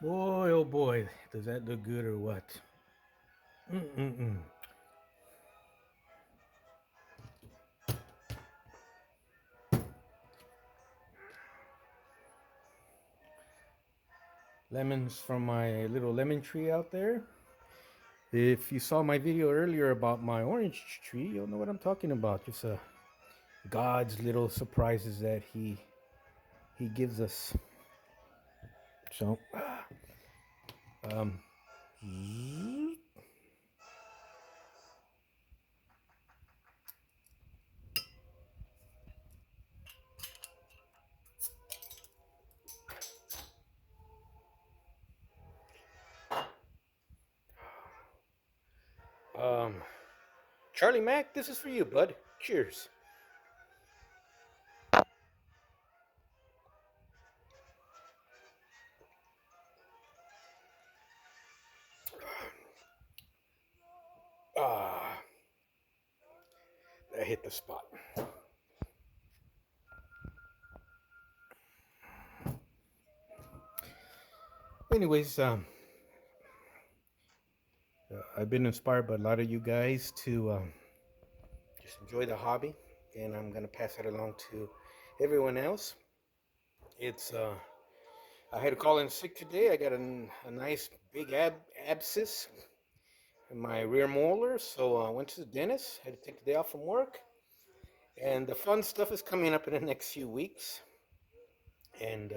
Boy, oh boy, does that look good or what? Mm-mm-mm. Lemons from my little lemon tree out there. If you saw my video earlier about my orange tree, you'll know what I'm talking about. Just God's little surprises that He gives us. So, um, um, Charlie Mac, this is for you, bud. Cheers. Ah, that hit the spot. Anyways, I've been inspired by a lot of you guys to just enjoy the hobby, and I'm gonna pass it along to everyone else. It's I had to call in sick today. I got a nice big abscess in my rear molar, so I went to the dentist. Had to take the day off from work, and the fun stuff is coming up in the next few weeks. And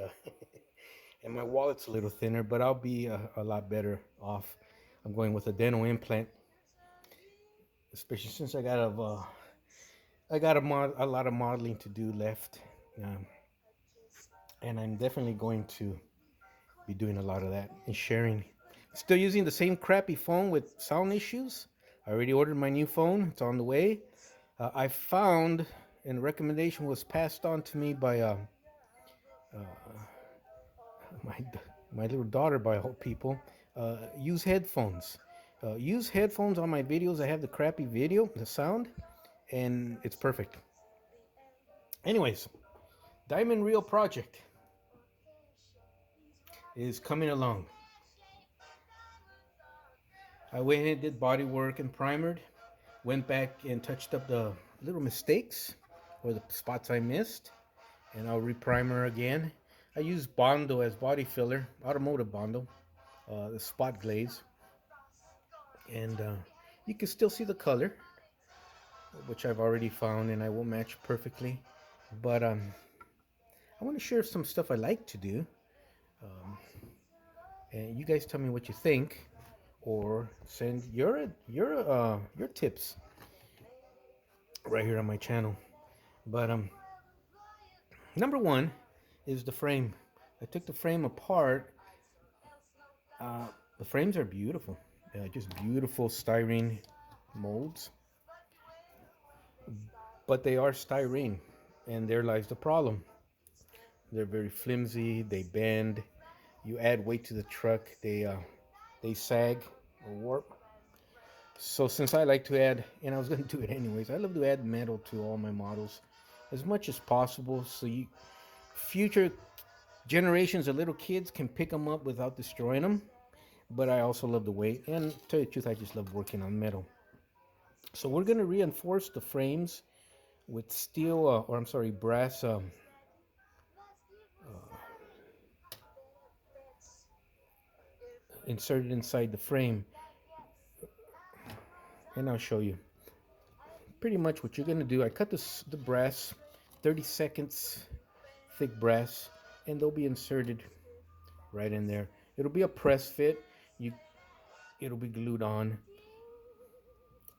and my wallet's a little thinner, but I'll be a lot better off. I'm going with a dental implant, especially since I got a lot of modeling to do left, um, and I'm definitely going to be doing a lot of that and sharing. Still using the same crappy phone with sound issues. I already ordered my new phone. It's on the way. I found, and the recommendation was passed on to me by my my little daughter, by all people. Use headphones. Use headphones on my videos. I have the crappy video, the sound, and it's perfect. Anyways, Diamond Rio project is coming along. I went and did body work and primered. Went back and touched up the little mistakes or the spots I missed, and I'll reprimer again. I use Bondo as body filler, automotive Bondo, the spot glaze, and you can still see the color, which I've already found, and I will match perfectly. But I want to share some stuff I like to do, and you guys tell me what you think, or send your tips right here on my channel. But number one is the frame. I took the frame apart. The frames are beautiful. Just beautiful styrene molds. But they are styrene, and there lies the problem. They're very flimsy. They bend. You add weight to the truck, they sag or warp. So since I like to add, and I was going to do it anyways, I love to add metal to all my models as much as possible, so future generations of little kids can pick them up without destroying them. But I also love the weight, and to tell you the truth, I just love working on metal. So we're going to reinforce the frames with steel, or I'm sorry, brass inserted inside the frame, and I'll show you pretty much what you're going to do. I cut the brass, 30 seconds thick brass, and they'll be inserted right in there. It'll be a press fit. You, it'll be glued on,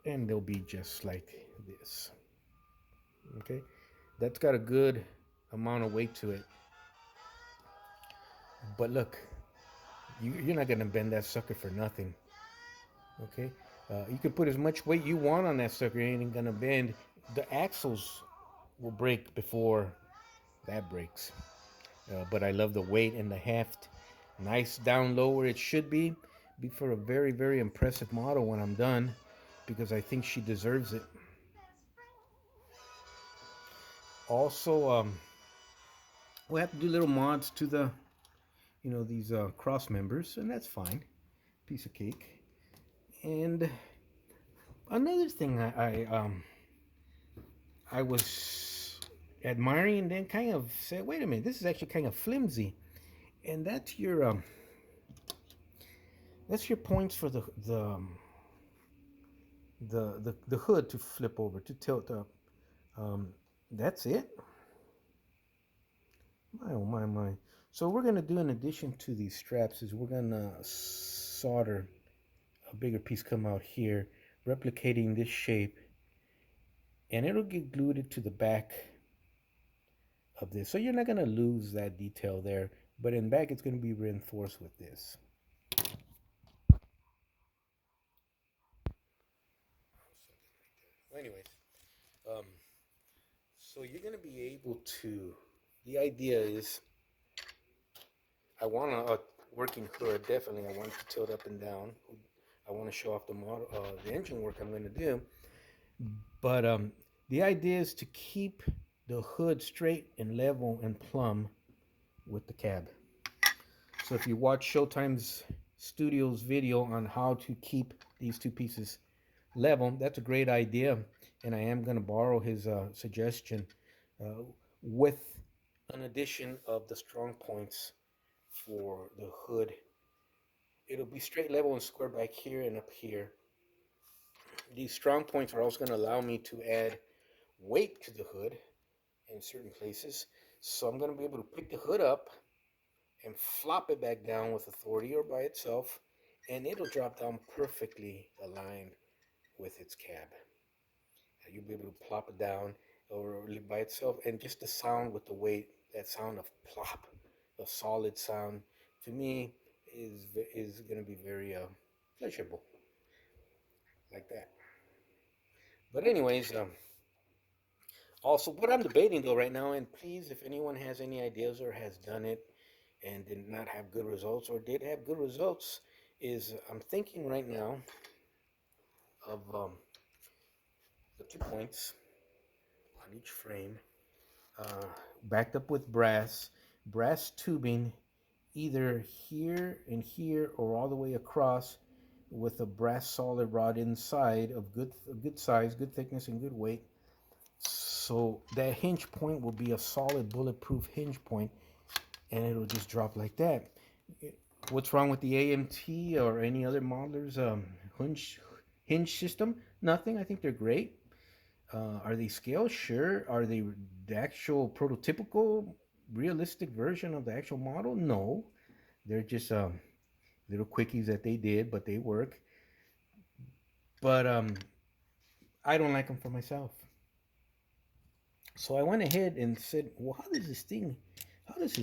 and they'll be just like this. Okay, that's got a good amount of weight to it. But look, you're not gonna bend that sucker for nothing. Okay, you can put as much weight you want on that sucker, it ain't gonna bend. The axles will break before that breaks. But I love the weight and the heft. Nice down low where it should be. Be for a very, very impressive model when I'm done, because I think she deserves it. Also, we'll have to do little mods to the these cross members, and that's fine. Piece of cake. And another thing I was admiring and then kind of said, wait a minute, this is actually kind of flimsy. And that's your points for the hood to flip over, to tilt up. Um, that's it. My oh my my. So we're gonna do, in addition to these straps, is we're gonna solder a bigger piece come out here, replicating this shape, and it'll get glued to the back of this. So you're not gonna lose that detail there, but in back it's gonna be reinforced with this. Anyways, um, so you're gonna be able to. The idea is, I want a working hood. Definitely, I want it to tilt up and down. I want to show off the model, the engine work I'm going to do. But the idea is to keep the hood straight and level and plumb with the cab. So if you watch Showtime's Studios video on how to keep these two pieces level, that's a great idea. And I am going to borrow his suggestion uh, with an addition of the strong points for the hood. It'll be straight, level, and square back here and up here. These strong points are also going to allow me to add weight to the hood in certain places. So I'm going to be able to pick the hood up and flop it back down with authority or by itself, and it'll drop down perfectly aligned with its cab. You'll be able to plop it down or by itself, and just the sound with the weight, that sound of plop, a solid sound, to me is going to be very pleasurable, like that. But anyways, also, what I'm debating though right now, and please, if anyone has any ideas or has done it and did not have good results or did have good results, is I'm thinking right now of the 2 points on each frame, uh, backed up with brass tubing, either here or all the way across, with a brass solid rod inside of good size, good thickness, and good weight. So that hinge point will be a solid bulletproof hinge point, and it'll just drop like that. What's wrong with the AMT or any other modelers hinge system? Nothing. I think they're great. Are they scale? Sure. Are they the actual prototypical, realistic version of the actual model? No. They're just little quickies that they did, but they work. But I don't like them for myself. So I went ahead and said, well, how does this thing, how does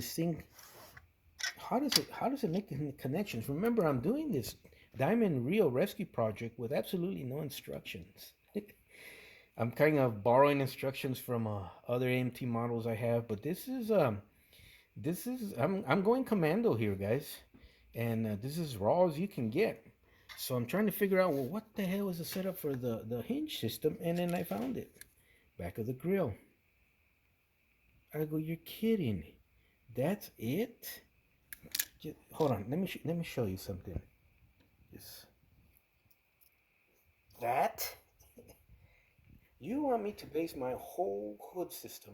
it make connections? Remember, I'm doing this Diamond Rio Rescue project with absolutely no instructions. I'm kind of borrowing instructions from other AMT models I have, but I'm going commando here, guys, and this is raw as you can get. So I'm trying to figure out, well, what the hell is the setup for the hinge system, and then I found it, back of the grill. I go, you're kidding? That's it? Just, hold on, let me show you something. This that you want me to base my whole hood system,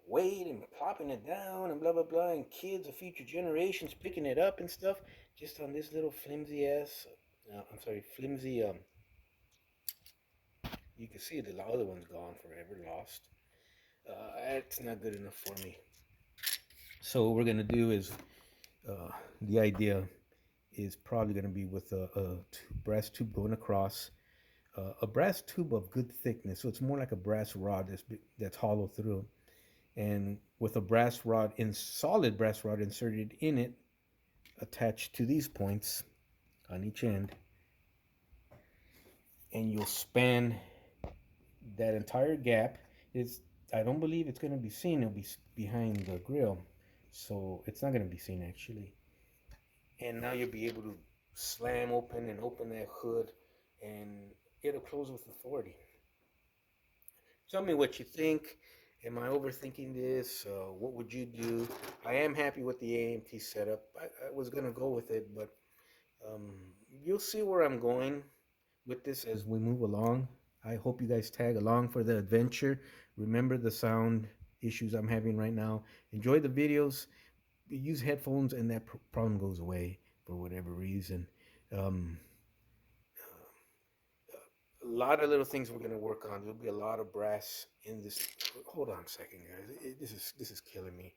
weight and plopping it down and blah blah blah, and kids of future generations picking it up and stuff, just on this little flimsy ass. I'm sorry, flimsy. You can see the other one's gone forever, lost. It's not good enough for me. So what we're gonna do is, the idea is probably gonna be with a brass tube going across, a brass tube of good thickness, so it's more like a brass rod that's hollow through, and with a solid brass rod inserted in it, attached to these points on each end, and you'll span that entire gap. Is I don't believe it's going to be seen. It'll be behind the grill, so it's not going to be seen actually. And now you'll be able to slam open and open that hood, and it'll close with authority. Tell me what you think. Am I overthinking this? What would you do? I am happy with the AMT setup. I was gonna go with it, but um, you'll see where I'm going with this as we move along. I hope you guys tag along for the adventure. Remember the sound issues I'm having right now. Enjoy the videos. Use headphones, and that problem goes away for whatever reason. Um, a lot of little things we're gonna work on. There'll be a lot of brass in this. Hold on a second, guys. This is killing me.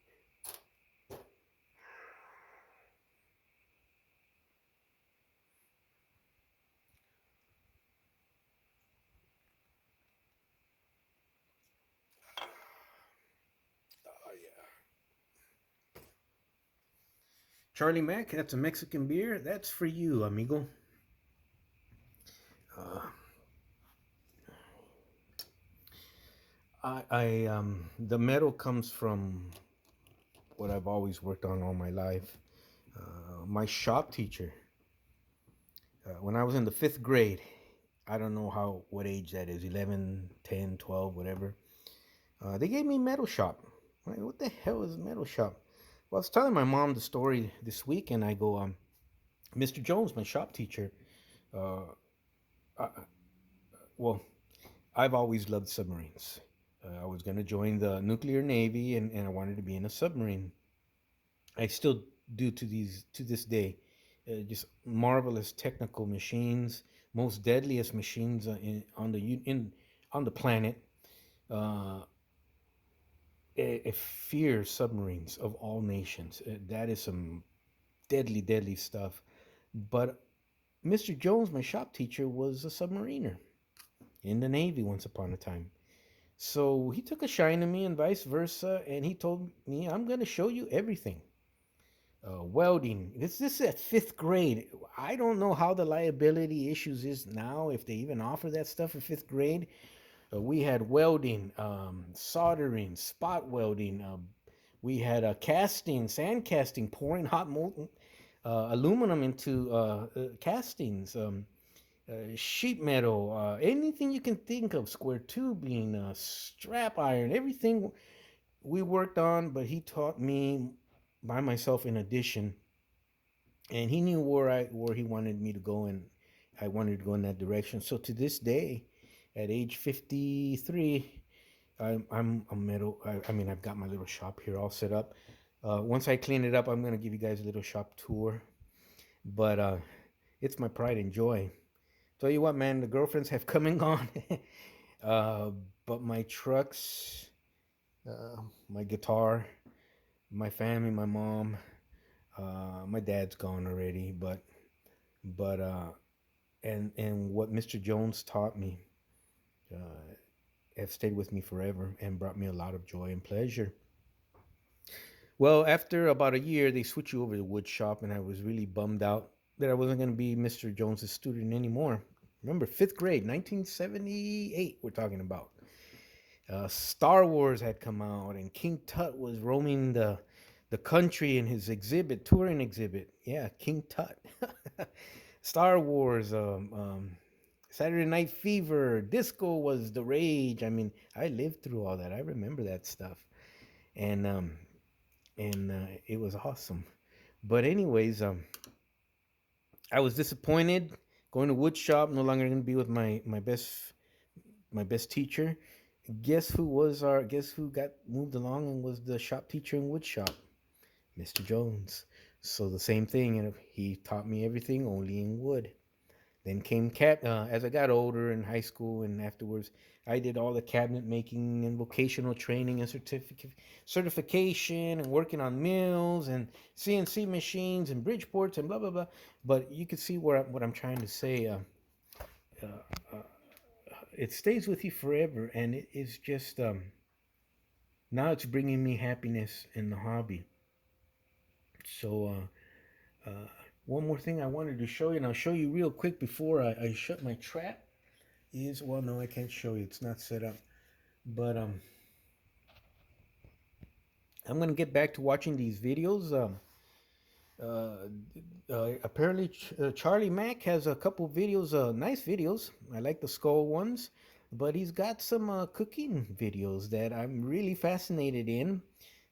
Oh yeah, Charlie Mac. That's a Mexican beer. That's for you, amigo. Uh, the metal comes from what I've always worked on all my life. My shop teacher, when I was in the fifth grade, I don't know what age that is, 11, 10, 12, whatever. They gave me metal shop. I'm like, what the hell is metal shop? Well, I was telling my mom the story this week, and I go, Mr. Jones, my shop teacher, uh, I, well, I've always loved submarines. I was going to join the nuclear navy, and I wanted to be in a submarine. I still do to this day. Just marvelous technical machines, most deadliest machines on the planet. Uh, fear submarines of all nations. That is some deadly, deadly stuff. But Mr. Jones, my shop teacher, was a submariner in the Navy once upon a time. So he took a shine to me and vice versa, and he told me, I'm going to show you everything. Welding. This is at fifth grade. I don't know how the liability issues is now, if they even offer that stuff in fifth grade. We had welding, soldering, spot welding. We had casting, sand casting, pouring hot molten aluminum into castings, sheet metal, anything you can think of, square tubing, strap iron, everything we worked on. But he taught me by myself in addition, and he knew where he wanted me to go, and I wanted to go in that direction. So to this day, at age 53, I'm a metal. I mean, I've got my little shop here all set up. Once I clean it up, I'm gonna give you guys a little shop tour. But it's my pride and joy. Tell you what, man, the girlfriends have come and gone. uh, but my trucks, my guitar, my family, my mom, my dad's gone already. But and what Mr. Jones taught me uh, have stayed with me forever and brought me a lot of joy and pleasure. Well, after about a year, they switched you over to wood shop, and I was really bummed out that I wasn't going to be Mr. Jones's student anymore. Remember, fifth grade, 1978, we're talking about. Star Wars had come out, and King Tut was roaming the country in his exhibit, touring exhibit. Yeah, King Tut. Star Wars, Saturday Night Fever, disco was the rage. I mean, I lived through all that. I remember that stuff, and it was awesome. But anyways, I was disappointed going to wood shop. No longer going to be with my best teacher. Guess who got moved along and was the shop teacher in wood shop? Mr. Jones. So the same thing, and he taught me everything only in wood. Then came as I got older in high school and afterwards, I did all the cabinet making and vocational training and certification and working on mills and CNC machines and Bridgeports and blah blah blah. But you can see what I'm trying to say. Uh, uh, it stays with you forever, and it is just now it's bringing me happiness in the hobby. So one more thing I wanted to show you, and I'll show you real quick before I shut my trap. Is well, no, I can't show you. It's not set up. But I'm gonna get back to watching these videos. Uh, apparently, Charlie Mack has a couple videos, nice videos. I like the skull ones. but he's got some cooking videos that I'm really fascinated in.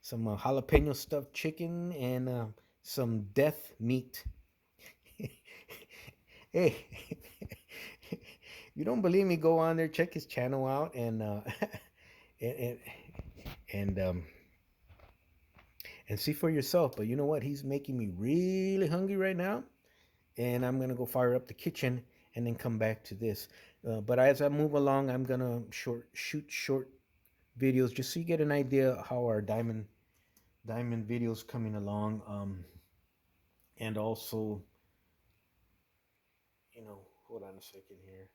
Some jalapeno stuffed chicken and some death meat. Hey, if you don't believe me, go on there, check his channel out, and and and, um, and see for yourself. But you know what? He's making me really hungry right now, and I'm gonna go fire up the kitchen and then come back to this. But as I move along, I'm gonna shoot short videos just so you get an idea how our diamond videos coming along. And also, hold on a second here.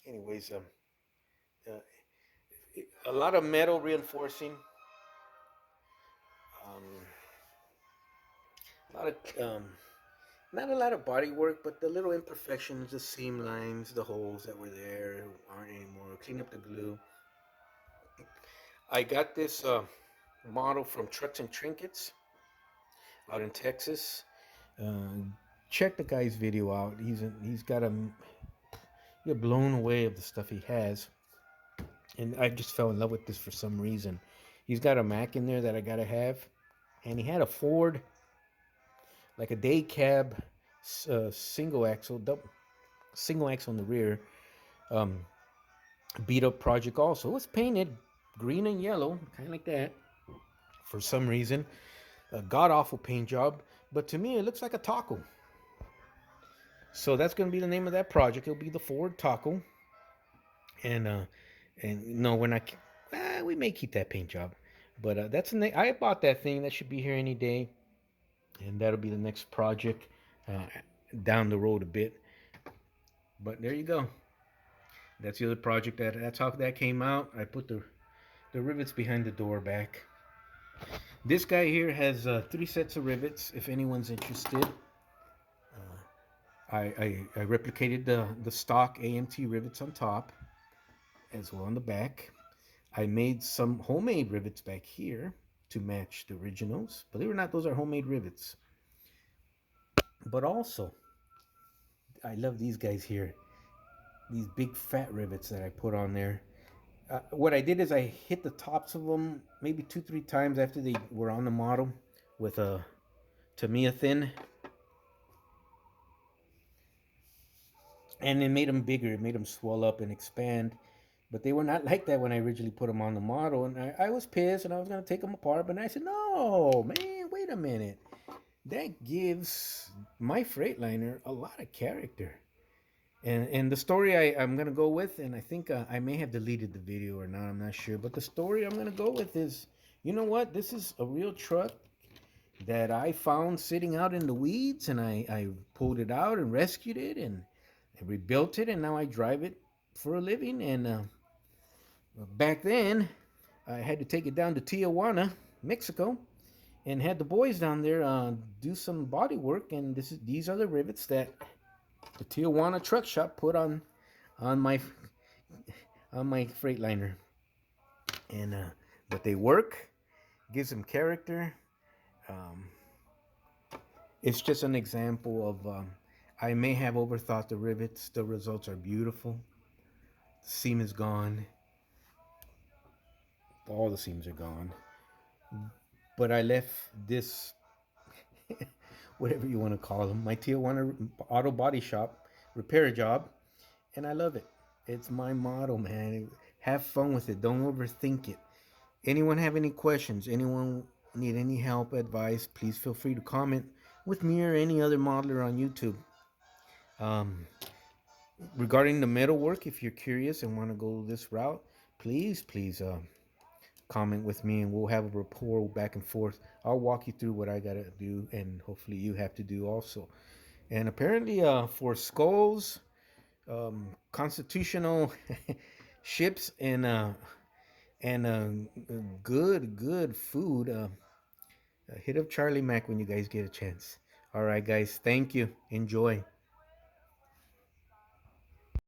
Anyways, uh, a lot of metal reinforcing, um, a lot of not a lot of body work, but the little imperfections, the seam lines, the holes that were there aren't anymore. Clean up the glue. I got this model from Trucks and Trinkets out in Texas. Uh, Check the guy's video out. He's got a you're blown away of the stuff he has, and I just fell in love with this for some reason. He's got a Mac in there that I gotta have, and he had a Ford, like a day cab, single axle in the rear, um, beat up project. Also, it was painted green and yellow, kind of like that. For some reason, a god awful paint job, but to me it looks like a taco. So that's going to be the name of that project. It'll be the Ford Taco, and no, we're not. We may keep that paint job, but that's I bought that thing. That should be here any day, and that'll be the next project down the road a bit. But there you go. That's the other project that's how that came out. I put the rivets behind the door back. This guy here has 3 sets of rivets. If anyone's interested, I replicated the stock AMT rivets on top as well on the back. I made some homemade rivets back here to match the originals. Believe it or not, those are homemade rivets. But also, I love these guys here. These big fat rivets that I put on there. What I did is I hit the tops of them maybe 2, 3 times after they were on the model with a Tamiya thin, and it made them bigger. It made them swell up and expand. But they were not like that when I originally put them on the model, and I was pissed, and I was gonna take them apart. But I said, "No, man, wait a minute. That gives my Freightliner a lot of character." And the story I'm gonna go with, and I think I may have deleted the video or not. I'm not sure, but the story I'm gonna go with is, you know what? This is a real truck that I found sitting out in the weeds, and I pulled it out and rescued it, and I rebuilt it, and now I drive it for a living. And back then, I had to take it down to Tijuana, Mexico, and had the boys down there do some body work. And these are the rivets that the Tijuana truck shop put on my Freightliner, and but they work, gives them character. Um, it's just an example of I may have overthought the rivets. The results are beautiful. The seam is gone. All the seams are gone. But I left this, whatever you want to call them, my Tijuana auto body shop repair job, and I love it. It's my motto, man. Have fun with it. Don't overthink it. Anyone have any questions? Anyone need any help, advice? Please feel free to comment with me or any other modeler on YouTube. Um, Regarding the metal work, if you're curious and want to go this route, please comment with me, and we'll have a rapport back and forth. I'll walk you through what I gotta do, and hopefully you have to do also. And apparently, for skulls, constitutional ships, and good food, hit up Charlie Mac when you guys get a chance. All right, guys, thank you. Enjoy.